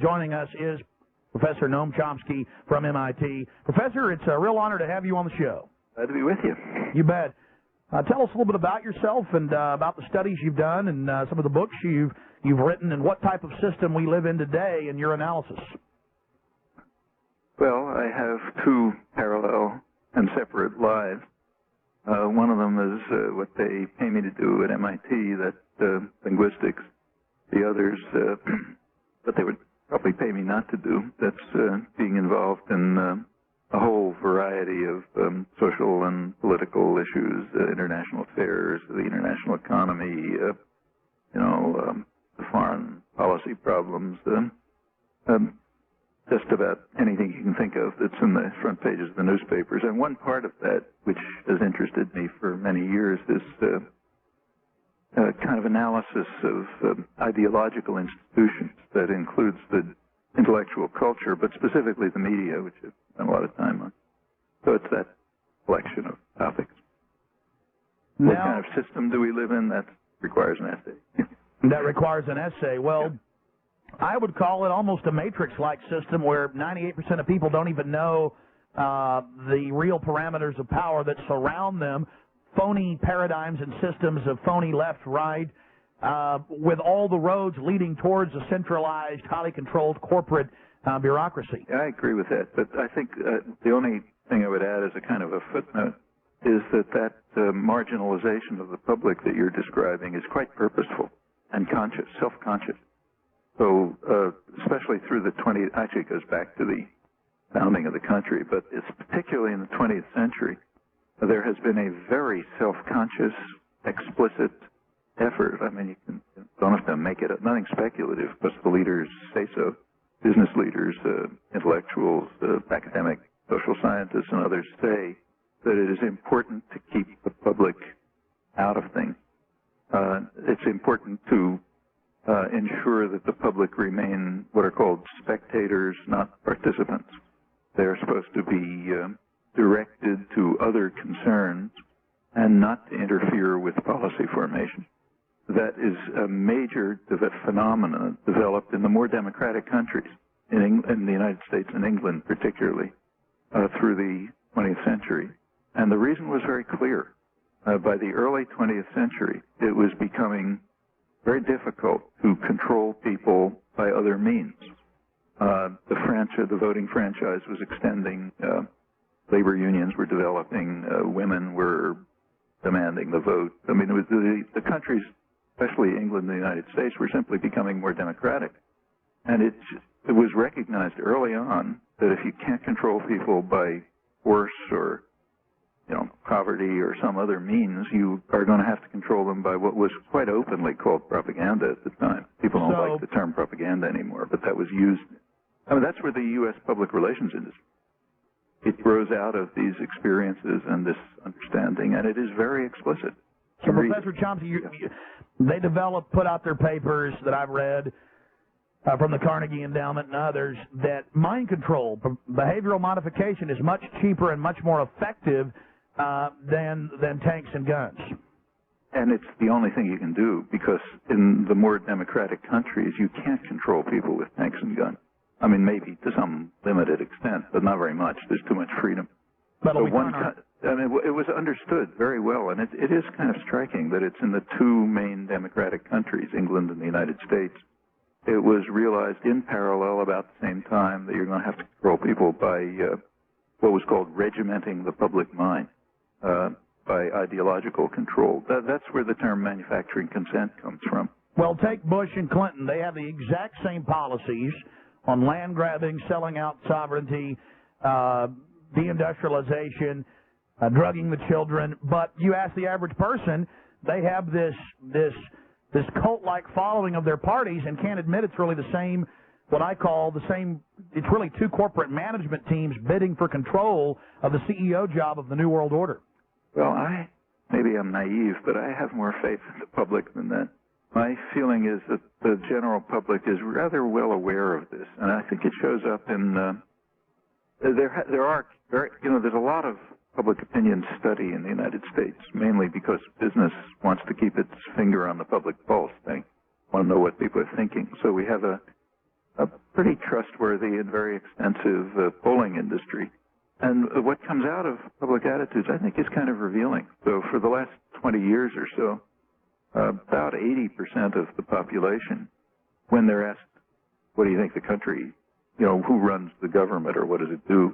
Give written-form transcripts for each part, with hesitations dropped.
Joining us is Professor Noam Chomsky from MIT. Professor, it's a real honor to have you on the show. Glad to be with you. You bet. Tell us a little bit about yourself and about the studies you've done and some of the books you've written and what type of system we live in today in your analysis. Well, I have two parallel and separate lives. One of them is what they pay me to do at MIT, that's linguistics. The others, what they would probably pay me not to do, that's being involved in a whole variety of social and political issues, international affairs, the international economy, the foreign policy problems, just about anything you can think of that's in the front pages of the newspapers. And one part of that, which has interested me for many years, is kind of analysis of ideological institutions that includes the intellectual culture, but specifically the media, which I've spent a lot of time on. So it's that collection of topics. Now, what kind of system do we live in? That requires an essay. That requires an essay. Well, I would call it almost a matrix-like system where 98% of people don't even know the real parameters of power that surround them. Phony paradigms and systems of phony left, right, with all the roads leading towards a centralized, highly controlled corporate bureaucracy. Yeah, I agree with that, but I think the only thing I would add as a kind of a footnote is that marginalization of the public that you're describing is quite purposeful and conscious, self-conscious. So especially through the actually it goes back to the founding of the country, but it's particularly in the 20th century, there has been a very self-conscious, explicit effort. I mean, you don't have to make it nothing speculative, because the leaders say so. Business leaders, intellectuals, academic, social scientists, and others say that it is important to keep the public out of things. It's important to ensure that the public remain what are called spectators, not participants. They're supposed to be directed to other concerns and not to interfere with policy formation. That is a major phenomenon developed in the more democratic countries, in the United States and England particularly, through the 20th century. And the reason was very clear. By the early 20th century, it was becoming very difficult to control people by other means. The voting franchise was extending. Labor unions were developing. Women were demanding the vote. I mean, it was the countries, especially England and the United States, were simply becoming more democratic. And it was recognized early on that if you can't control people by force or poverty or some other means, you are going to have to control them by what was quite openly called propaganda at the time. People don't like the term propaganda anymore, but that was used. I mean, that's where the U.S. public relations industry, it grows out of these experiences and this understanding, and it is very explicit. So, Professor Chomsky, they put out their papers that I've read from the Carnegie Endowment and others that mind control, behavioral modification is much cheaper and much more effective than tanks and guns. And it's the only thing you can do, because in the more democratic countries, you can't control people with tanks and guns. I mean, maybe to some limited extent, but not very much. There's too much freedom. But so it was understood very well, and it is kind of striking that it's in the two main democratic countries, England and the United States. It was realized in parallel about the same time that you're going to have to control people by what was called regimenting the public mind, by ideological control. That's where the term manufacturing consent comes from. Well, take Bush and Clinton. They have the exact same policies on land grabbing, selling out sovereignty, deindustrialization, drugging the children. But you ask the average person, they have this cult-like following of their parties and can't admit it's really the same, what I call the same, it's really two corporate management teams bidding for control of the CEO job of the New World Order. Well, maybe I'm naive, but I have more faith in the public than that. My feeling is that the general public is rather well aware of this, and I think it shows up in there's a lot of public opinion study in the United States, mainly because business wants to keep its finger on the public pulse. They want to know what people are thinking. So we have a a pretty trustworthy and very extensive polling industry. And what comes out of public attitudes, I think, is kind of revealing. So for the last 20 years or so, about 80% of the population, when they're asked, what do you think the country, who runs the government or what does it do,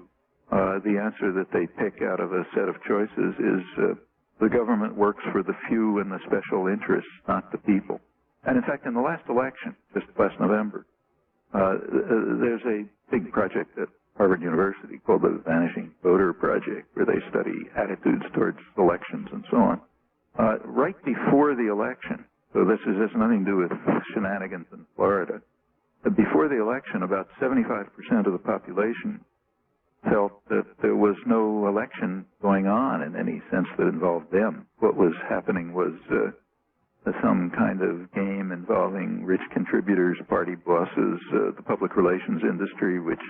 the answer that they pick out of a set of choices is the government works for the few and the special interests, not the people. And in fact, in the last election, just last November, there's a big project at Harvard University called the Vanishing Voter Project, where they study attitudes towards elections and so on. Right before the election, so this has nothing to do with shenanigans in Florida, but before the election, about 75% of the population felt that there was no election going on in any sense that involved them. What was happening was some kind of game involving rich contributors, party bosses, the public relations industry, which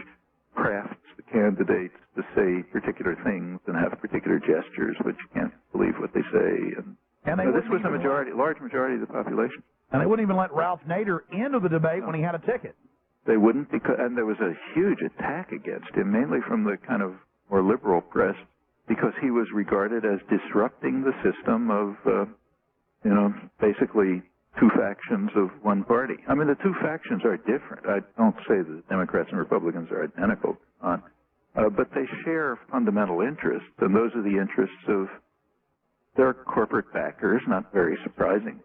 crafts the candidates to say particular things and have particular gestures, but you can't believe what they say. And this was a large majority of the population. And they wouldn't even let Ralph Nader into the debate when he had a ticket. They wouldn't, and there was a huge attack against him, mainly from the kind of more liberal press, because he was regarded as disrupting the system of, basically two factions of one party. I mean, the two factions are different. I don't say that Democrats and Republicans are identical, but they share fundamental interests, and those are the interests of their corporate backers. Not very surprising,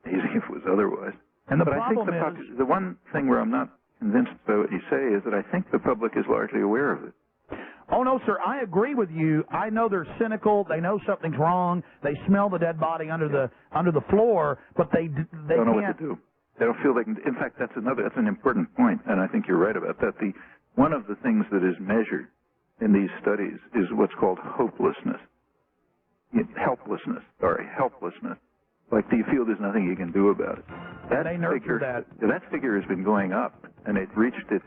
easy if it was otherwise. And the but problem I think the one thing where I'm not convinced by what you say is that I think the public is largely aware of it. Oh, no, sir, I agree with you. I know they're cynical. They know something's wrong. They smell the dead body under the floor, but they don't know what to do. They don't feel they can. In fact, that's an important point, and I think you're right about that. One of the things that is measured in these studies is what's called hopelessness. Helplessness. Like, do you feel there's nothing you can do about it? That figure has been going up, and it reached its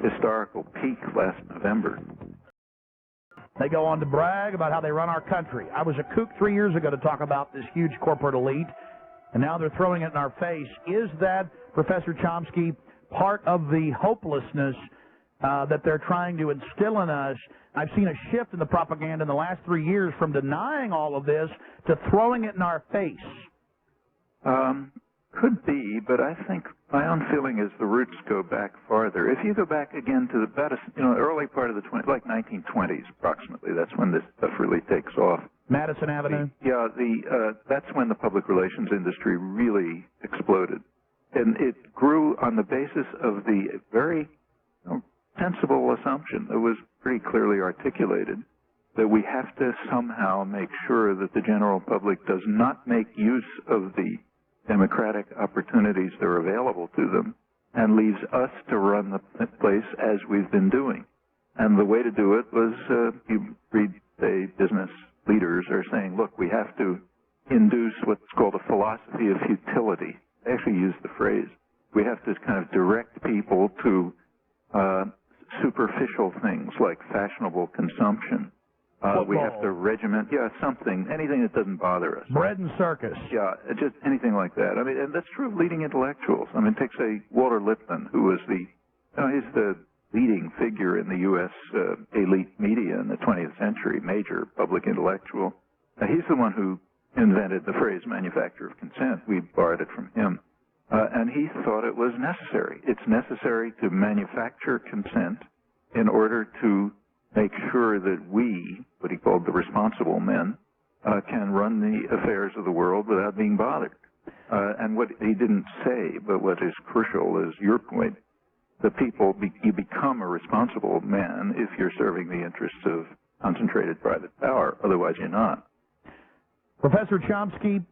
historical peak last November. They go on to brag about how they run our country. I was a kook 3 years ago to talk about this huge corporate elite, and now they're throwing it in our face. Is that, Professor Chomsky, part of the hopelessness that they're trying to instill in us? I've seen a shift in the propaganda in the last 3 years from denying all of this to throwing it in our face. Could be, but I think my own feeling is the roots go back farther. If you go back again to the early part of the 1920s approximately, that's when this stuff really takes off. Madison Avenue? That's when the public relations industry really exploded. And it grew on the basis of the very sensible assumption that was pretty clearly articulated, that we have to somehow make sure that the general public does not make use of the democratic opportunities that are available to them and leaves us to run the place as we've been doing. And the way to do it was, you read, say, business leaders are saying, look, we have to induce what's called a philosophy of futility. They actually use the phrase. We have to kind of direct people to superficial things like fashionable consumption. We have to regiment, anything that doesn't bother us. Bread and circus. Yeah, just anything like that. I mean, and that's true of leading intellectuals. I mean, take, say, Walter Lippmann, who was he's the leading figure in the U.S. Elite media in the 20th century, major public intellectual. He's the one who invented the phrase manufacture of consent. We borrowed it from him. And he thought it was necessary. It's necessary to manufacture consent in order to make sure that we, what he called the responsible men, can run the affairs of the world without being bothered. And what he didn't say, but what is crucial is your point, you become a responsible man if you're serving the interests of concentrated private power. Otherwise, you're not. Professor Chomsky,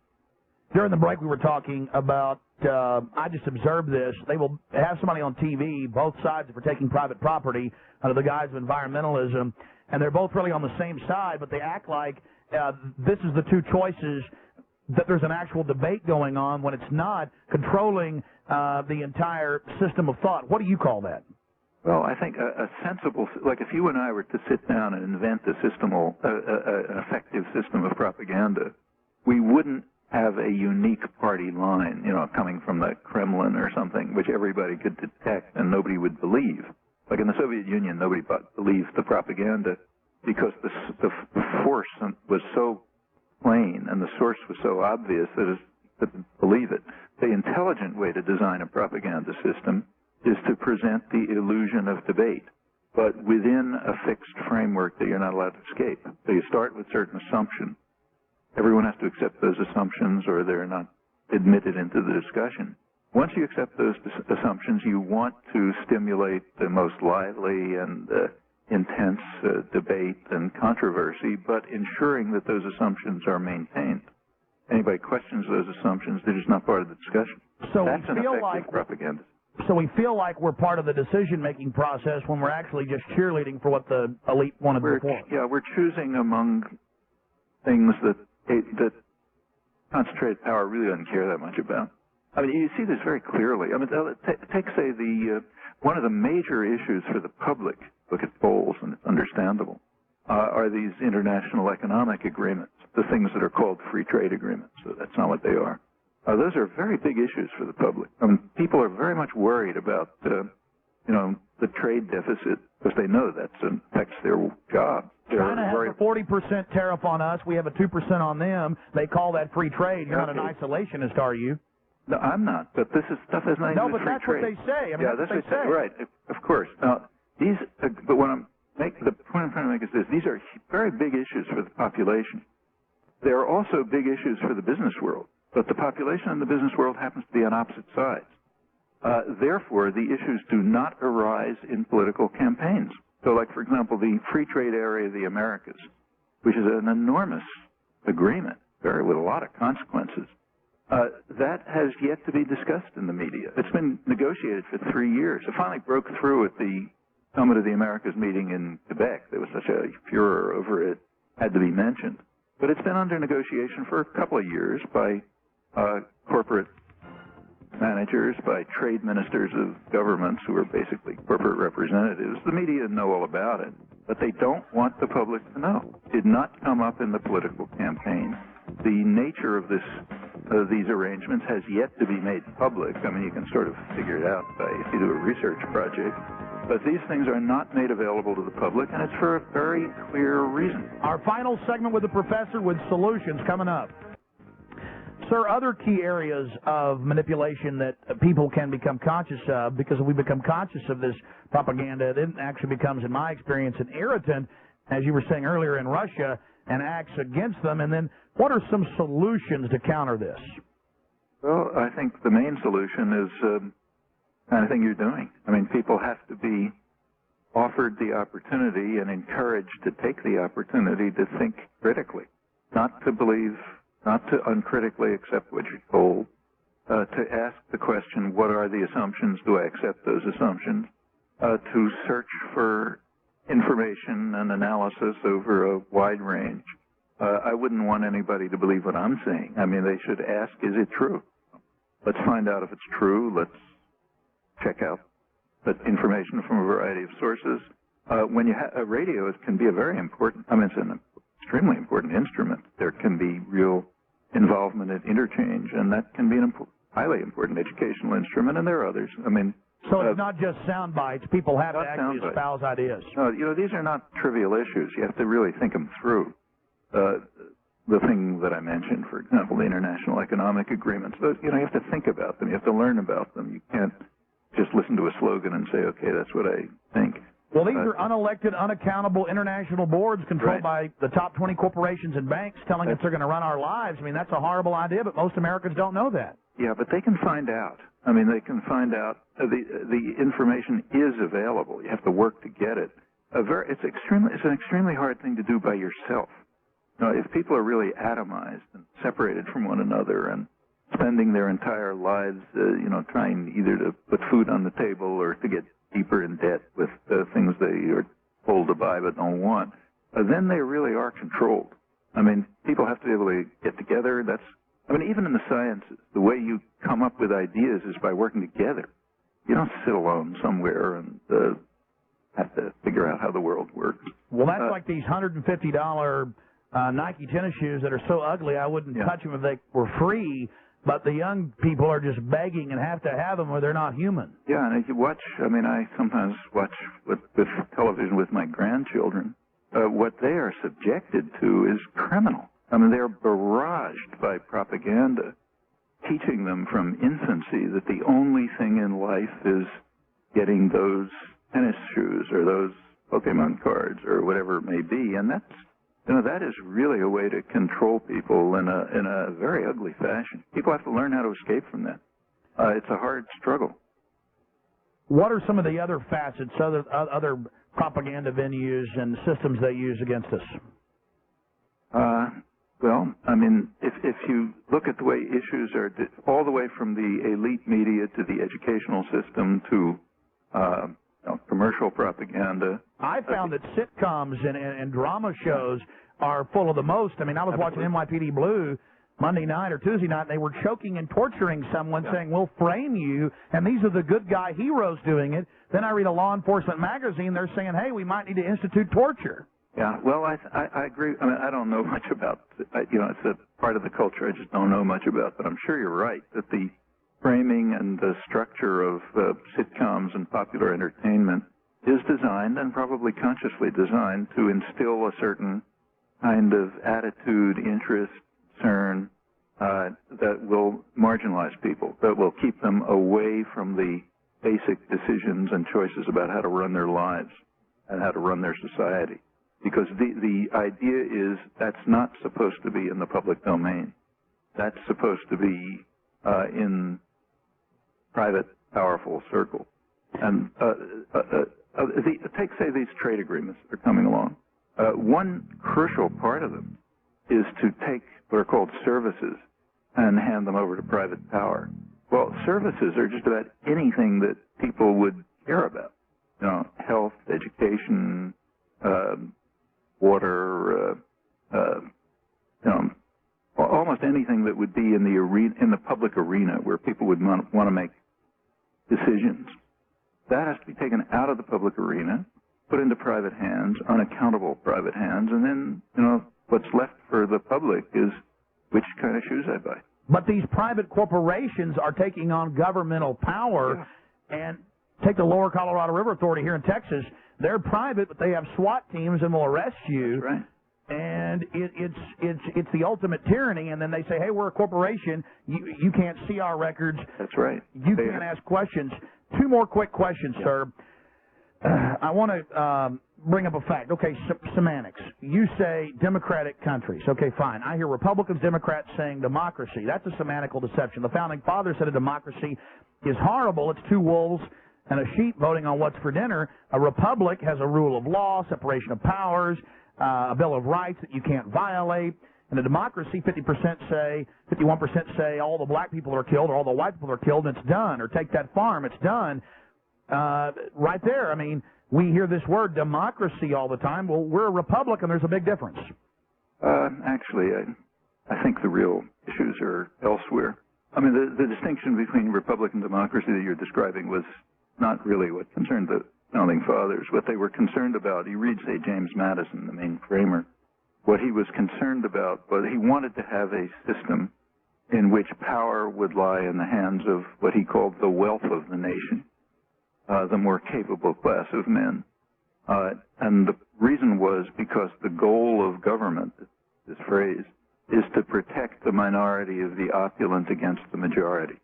during the break we were talking about, I just observed this, they will have somebody on TV, both sides for taking private property under the guise of environmentalism, and they're both really on the same side, but they act like this is the two choices, that there's an actual debate going on when it's not, controlling the entire system of thought. What do you call that? Well, I think a sensible, like if you and I were to sit down and invent an effective system of propaganda, we wouldn't have a unique party line, coming from the Kremlin or something, which everybody could detect and nobody would believe. Like in the Soviet Union, nobody believed the propaganda because the force was so plain and the source was so obvious that it couldn't believe it. The intelligent way to design a propaganda system is to present the illusion of debate, but within a fixed framework that you're not allowed to escape. So you start with certain assumptions. Everyone has to accept those assumptions or they're not admitted into the discussion. Once you accept those assumptions, you want to stimulate the most lively and intense debate and controversy, but ensuring that those assumptions are maintained. Anybody questions those assumptions, they're just not part of the discussion. So that's an effective like propaganda. So we feel like we're part of the decision-making process when we're actually just cheerleading for what the elite wanted before. Yeah, we're choosing among things that concentrated power really doesn't care that much about. I mean, you see this very clearly. I mean, take say one of the major issues for the public. Look at polls, and it's understandable. Are these international economic agreements, the things that are called free trade agreements? So that's not what they are. Those are very big issues for the public. I mean, people are very much worried about, the trade deficit because they know that affects their jobs. China has a 40% tariff on us. We have a 2% on them. They call that free trade. You're not an isolationist, are you? No, I'm not. But this is stuff has nothing to do with free trade. No, but that's what they say. I mean, yeah, that's what they say. Right, of course. Now, but what the point I'm trying to make is this: these are very big issues for the population. They are also big issues for the business world. But the population and the business world happens to be on opposite sides. Therefore, the issues do not arise in political campaigns. So, like, for example, the free trade area of the Americas, which is an enormous agreement, with a lot of consequences, that has yet to be discussed in the media. It's been negotiated for 3 years. It finally broke through at the Summit of the Americas meeting in Quebec. There was such a furor over it, had to be mentioned. But it's been under negotiation for a couple of years by corporate managers, by trade ministers of governments who are basically corporate representatives. The media know all about it, but they don't want the public to know. It did not come up in the political campaign. The nature of these arrangements has yet to be made public. I mean, you can sort of figure it out if you do a research project. But these things are not made available to the public, and it's for a very clear reason. Our final segment with the professor with solutions coming up. Sir, other key areas of manipulation that people can become conscious of, because if we become conscious of this propaganda, it actually becomes, in my experience, an irritant, as you were saying earlier, in Russia, and acts against them. And then what are some solutions to counter this? Well, I think the main solution is the kind of thing you're doing. I mean, people have to be offered the opportunity and encouraged to take the opportunity to think critically, not to believe, not to uncritically accept what you're told, to ask the question, what are the assumptions? Do I accept those assumptions? To search for information and analysis over a wide range. I wouldn't want anybody to believe what I'm saying. I mean, they should ask, is it true? Let's find out if it's true. Let's check out that information from a variety of sources. When you have a radio, it can be a very important, I mean, it's an extremely important instrument. There can be real involvement in interchange, and that can be an highly important educational instrument, and there are others. I mean, so it's not just sound bites. People have to actually espouse ideas. No, these are not trivial issues. You have to really think them through. The thing that I mentioned, for example, the international economic agreements, those, you have to think about them. You have to learn about them. You can't just listen to a slogan and say, okay, that's what I think. Well, these are unelected, unaccountable international boards controlled by the top 20 corporations and banks telling us they're going to run our lives. I mean, that's a horrible idea, but most Americans don't know that. Yeah, but they can find out. I mean, they can find out. The information is available. You have to work to get it. It's an extremely hard thing to do by yourself. If people are really atomized and separated from one another and spending their entire lives, trying either to put food on the table or to get deeper in debt with things they are told to buy but don't want, then they really are controlled. I mean, people have to be able to get together. Even in the sciences, the way you come up with ideas is by working together. You don't sit alone somewhere and have to figure out how the world works. Well, that's like these $150 Nike tennis shoes that are so ugly I wouldn't touch them if they were free. But the young people are just begging and have to have them or they're not human. Yeah, and if you watch, I mean, I sometimes watch with television with my grandchildren. What they are subjected to is criminal. I mean, they're barraged by propaganda, teaching them from infancy that the only thing in life is getting those tennis shoes or those Pokemon cards or whatever it may be. And that's, that is really a way to control people in a very ugly fashion. People have to learn how to escape from that. It's a hard struggle. What are some of the other facets, other propaganda venues and systems they use against us? Well, I mean, if you look at the way issues are, all the way from the elite media to the educational system to commercial propaganda. I found that sitcoms and drama shows are full of the most. I mean, I was watching NYPD Blue Monday night or Tuesday night, and they were choking and torturing someone, saying, we'll frame you, and these are the good guy heroes doing it. Then I read a law enforcement magazine, they're saying, hey, we might need to institute torture. Yeah, well, I agree. I mean, I don't know much about, it's a part of the culture I just don't know much about, but I'm sure you're right that the framing and the structure of sitcoms and popular entertainment is designed, and probably consciously designed, to instill a certain kind of attitude, interest, concern that will marginalize people, that will keep them away from the basic decisions and choices about how to run their lives and how to run their society. Because the idea is that's not supposed to be in the public domain. That's supposed to be in private, powerful circles. And take, say, these trade agreements that are coming along. One crucial part of them is to take what are called services and hand them over to private power. Well, services are just about anything that people would care about. Health, education, water, almost anything that would be in the arena, in the public arena, where people would want to make decisions. That has to be taken out of the public arena, put into private hands, unaccountable private hands, and then, what's left for the public is which kind of shoes I buy. But these private corporations are taking on governmental power, and take the Lower Colorado River Authority here in Texas. They're private, but they have SWAT teams and will arrest you. That's right. And it's the ultimate tyranny. And then they say, hey, we're a corporation. You can't see our records. That's right. You can't ask questions. Two more quick questions, sir. I want to bring up a fact. Okay, semantics. You say democratic countries. Okay, fine. I hear Republicans, Democrats saying democracy. That's a semantical deception. The Founding Fathers said a democracy is horrible. It's two wolves and a sheep voting on what's for dinner. A republic has a rule of law, separation of powers, a Bill of Rights that you can't violate. In a democracy, 51% say all the black people are killed or all the white people are killed, and it's done. Or take that farm, it's done. Right there, I mean, we hear this word democracy all the time. Well, we're a republic, and there's a big difference. Actually, I think the real issues are elsewhere. I mean, the distinction between republic and democracy that you're describing was not really what concerned the Founding Fathers. What they were concerned about, you read, say, James Madison, the main framer, what he was concerned about was he wanted to have a system in which power would lie in the hands of what he called the wealth of the nation, the more capable class of men. And the reason was because the goal of government, this phrase, is to protect the minority of the opulent against the majority.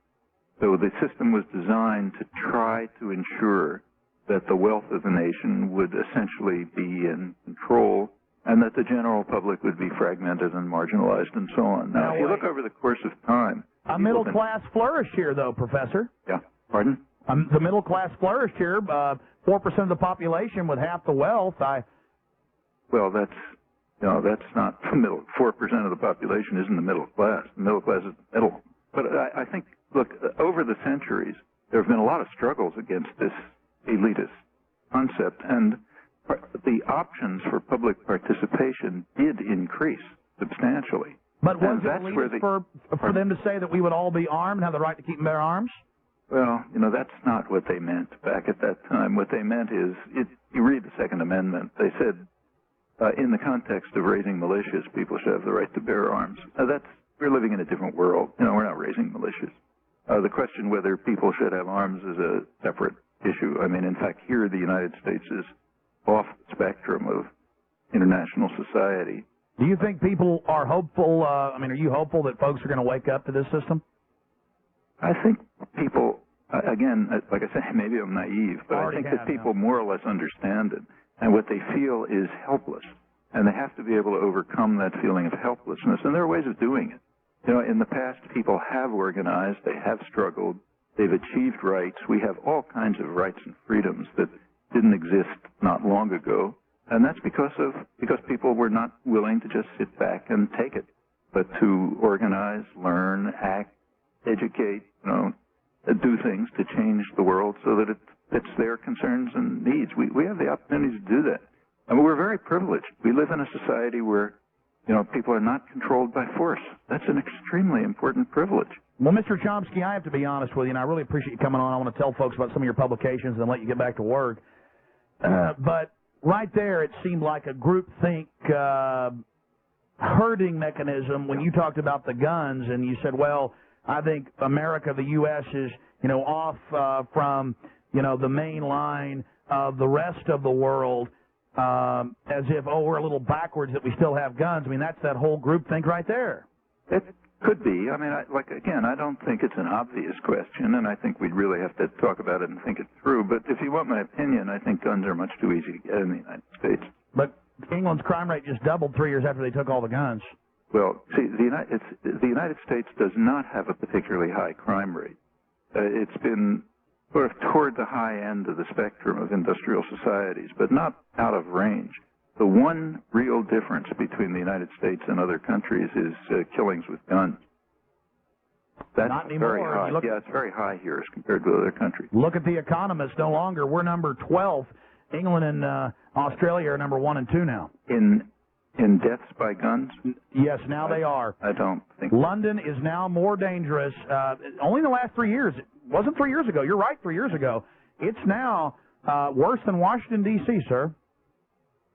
So the system was designed to try to ensure that the wealth of the nation would essentially be in control and that the general public would be fragmented and marginalized and so on. Now, if you look over the course of time... A middle class flourished here, though, Professor. Yeah. Pardon? The middle class flourished here. 4% of the population with half the wealth. Well, that's not the middle. 4% of the population isn't the middle class. The middle class is the middle. But I think, look, over the centuries, there have been a lot of struggles against this elitist concept, and the options for public participation did increase substantially. But was it elitist for them to say that we would all be armed and have the right to keep and bear arms? Well, that's not what they meant back at that time. What they meant is, you read the Second Amendment, they said in the context of raising militias, people should have the right to bear arms. We're living in a different world. We're not raising militias. The question whether people should have arms is a separate issue. I mean, in fact, here the United States is off the spectrum of international society. Do you think people are hopeful? Are you hopeful that folks are going to wake up to this system? I think people, again, like I say, maybe I'm naive, but I think that people more or less understand it. And what they feel is helpless. And they have to be able to overcome that feeling of helplessness. And there are ways of doing it. In the past, people have organized, they have struggled, they've achieved rights. We have all kinds of rights and freedoms that didn't exist not long ago. And that's because people were not willing to just sit back and take it, but to organize, learn, act, educate, do things to change the world so that it fits their concerns and needs. We have the opportunity to do that. I mean, we're very privileged. We live in a society where, people are not controlled by force. That's an extremely important privilege. Well, Mr. Chomsky, I have to be honest with you, and I really appreciate you coming on. I want to tell folks about some of your publications and then let you get back to work. But right there, it seemed like a groupthink herding mechanism when you talked about the guns, and you said, well, I think America, the U.S., is, off from, the main line of the rest of the world, as if, we're a little backwards that we still have guns. I mean, that's that whole groupthink right there. It could be. I mean, again, I don't think it's an obvious question, and I think we'd really have to talk about it and think it through. But if you want my opinion, I think guns are much too easy to get in the United States. But England's crime rate just doubled 3 years after they took all the guns. Well, see, the United States does not have a particularly high crime rate. It's been sort of toward the high end of the spectrum of industrial societies, but not out of range. The one real difference between the United States and other countries is killings with guns. That's not anymore. Very high. Yeah, it's very high here as compared with other countries. Look at The Economist. No longer. We're number 12. England and Australia are number 1 and 2 now. In deaths by guns? Yes, now they are. I don't think London is now more dangerous. Only in the last 3 years. It wasn't 3 years ago. You're right, 3 years ago. It's now worse than Washington, D.C., sir.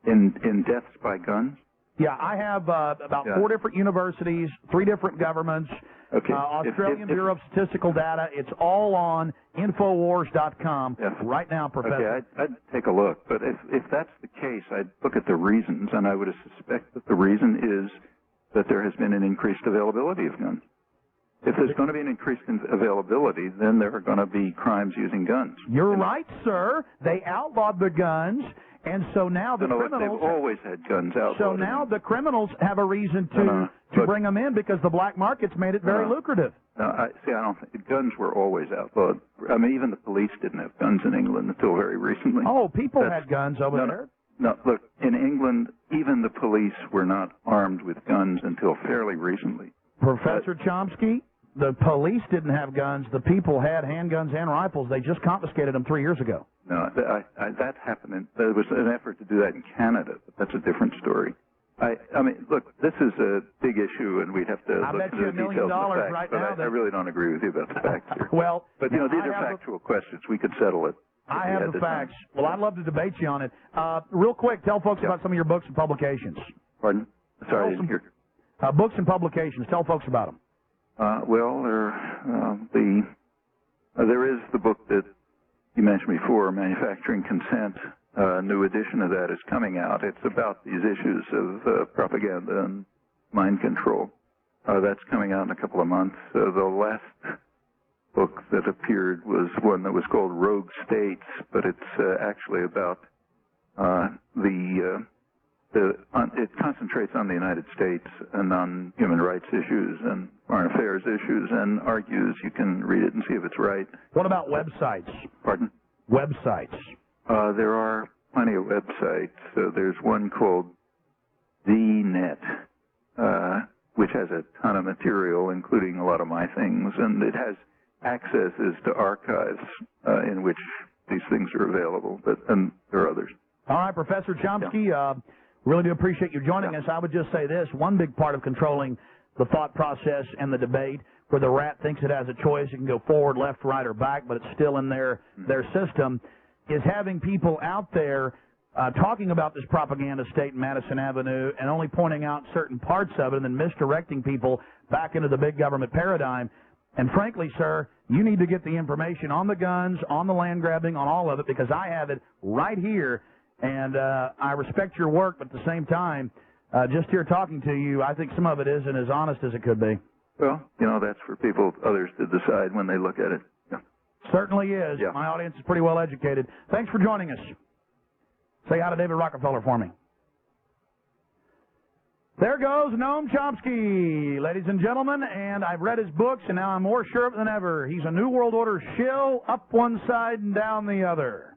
In deaths by guns? Yeah, I have about 4 different universities, 3 different governments, okay. Australian Bureau of Statistical Data. It's all on Infowars.com right now, Professor. Okay, I'd take a look. But if that's the case, I'd look at the reasons, and I would suspect that the reason is that there has been an increased availability of guns. If there's going to be an increased availability, then there are going to be crimes using guns. You're right, sir. They outlawed the guns. And so now the criminals... They've always had guns outlawed. So now the criminals have a reason to bring them in because the black market's made it very lucrative. No, I don't think... Guns were always outlawed. I mean, even the police didn't have guns in England until very recently. Oh, people had guns over there. No, look, in England, even the police were not armed with guns until fairly recently. Professor Chomsky, the police didn't have guns. The people had handguns and rifles. They just confiscated them 3 years ago. No, that happened. There was an effort to do that in Canada, but that's a different story. I mean, look, this is a big issue, and we'd have to look at the details of the facts. Right but now I really don't agree with you about the facts here. Well, but these are factual questions. We could settle it. I have the facts. Well, I'd love to debate you on it. Real quick, tell folks about some of your books and publications. Pardon? Sorry, I didn't hear. Books and publications. Tell folks about them. Well, there is the book that you mentioned before, Manufacturing Consent. A new edition of that is coming out. It's about these issues of propaganda and mind control. That's coming out in a couple of months. The last book that appeared was one that was called Rogue States, but it's actually about it concentrates on the United States and on human rights issues and foreign affairs issues, and argues you can read it and see if it's right. What about websites? Pardon? Websites. There are plenty of websites. There's one called VNet, which has a ton of material, including a lot of my things, and it has accesses to archives in which these things are available, and there are others. All right, Professor Chomsky, really do appreciate you joining us. I would just say this, one big part of controlling the thought process and the debate, where the rat thinks it has a choice, it can go forward, left, right, or back, but it's still in their system, is having people out there talking about this propaganda state in Madison Avenue and only pointing out certain parts of it and then misdirecting people back into the big government paradigm. And frankly, sir, you need to get the information on the guns, on the land grabbing, on all of it, because I have it right here. And I respect your work, but at the same time, just here talking to you, I think some of it isn't as honest as it could be. Well, you know, that's for others to decide when they look at it. Yeah. Certainly is. Yeah. My audience is pretty well educated. Thanks for joining us. Say hi to David Rockefeller for me. There goes Noam Chomsky, ladies and gentlemen, and I've read his books, and now I'm more sure of it than ever. He's a New World Order shill, up one side and down the other.